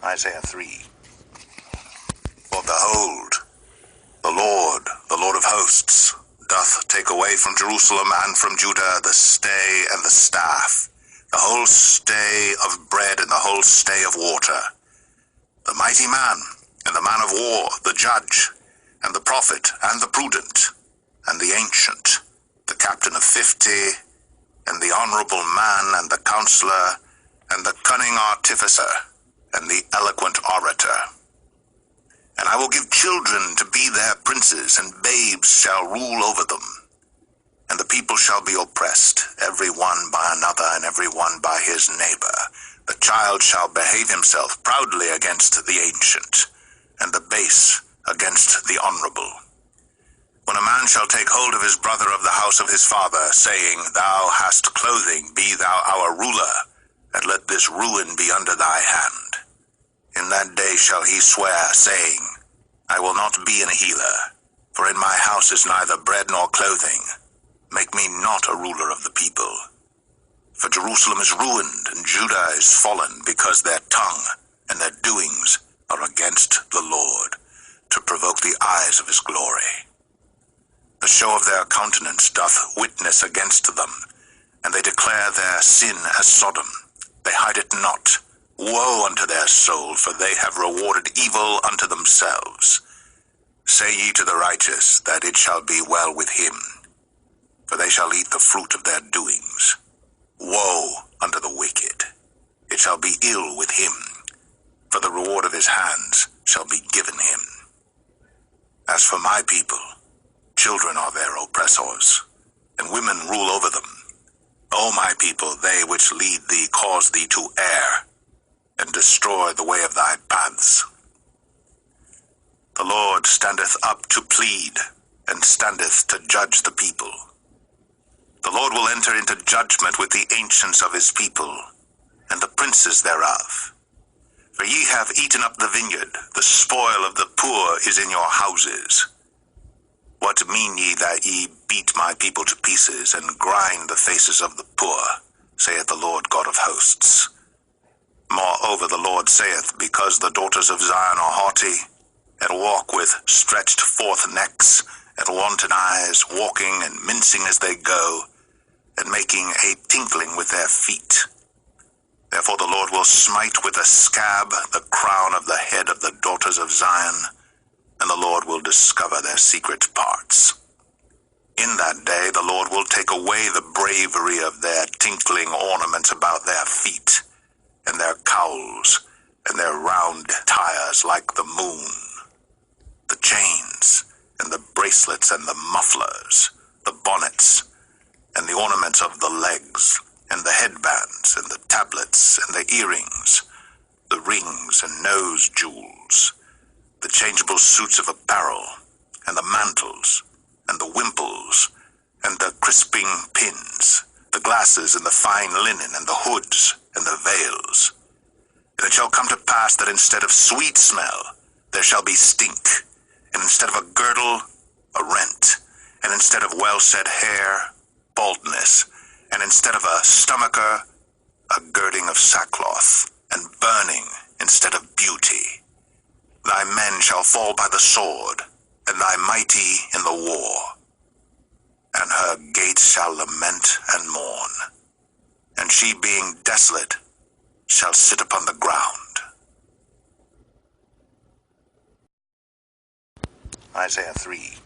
Isaiah 3. For behold, the Lord of hosts, doth take away from Jerusalem and from Judah the stay and the staff, the whole stay of bread and the whole stay of water, the mighty man and the man of war, the judge, and the prophet, and the prudent, and the ancient, the captain of 50, and the honorable man, and the counselor, and the cunning artificer, and the eloquent orator. And I will give children to be their princes, and babes shall rule over them. And the people shall be oppressed, every one by another, and every one by his neighbor. The child shall behave himself proudly against the ancient, and the base against the honorable. When a man shall take hold of his brother of the house of his father, saying, Thou hast clothing, be thou our ruler, and let this ruin be under thy hand. In that day shall he swear, saying, I will not be an healer, for in my house is neither bread nor clothing. Make me not a ruler of the people. For Jerusalem is ruined, and Judah is fallen, because their tongue and their doings are against the Lord, to provoke the eyes of his glory. The show of their countenance doth witness against them, and they declare their sin as Sodom. They hide it not. Woe unto their soul, for they have rewarded evil unto themselves. Say ye to the righteous, that it shall be well with him, for they shall eat the fruit of their doings. Woe unto the wicked, it shall be ill with him, for the reward of his hands shall be given him. As for my people, children are their oppressors, and women rule over them. O my people, they which lead thee cause thee to err, and destroy the way of thy paths. The Lord standeth up to plead, and standeth to judge the people. The Lord will enter into judgment with the ancients of his people, and the princes thereof. For ye have eaten up the vineyard, the spoil of the poor is in your houses. What mean ye that ye beat my people to pieces, and grind the faces of the poor, saith the Lord God of hosts? Moreover the Lord saith, because the daughters of Zion are haughty, and walk with stretched forth necks, and wanton eyes, walking and mincing as they go, and making a tinkling with their feet. Therefore the Lord will smite with a scab the crown of the head of the daughters of Zion, and the Lord will discover their secret parts. In that day the Lord will take away the bravery of their tinkling ornaments about their feet, and their cowls, and their round tires like the moon, the chains, and the bracelets, and the mufflers, the bonnets, and the ornaments of the legs, and the headbands, and the tablets, and the earrings, the rings and nose jewels, the changeable suits of apparel, and the mantles, and the wimples, and the crisping pins, the glasses, and the fine linen, and the hoods, and the veils. And it shall come to pass that instead of sweet smell, there shall be stink, and instead of a girdle, a rent, and instead of well-set hair, baldness, and instead of a stomacher, a girding of sackcloth, and burning instead of beauty. Thy men shall fall by the sword, and thy mighty in the war. And her gates shall lament and mourn, and she being desolate shall sit upon the ground. Isaiah 3.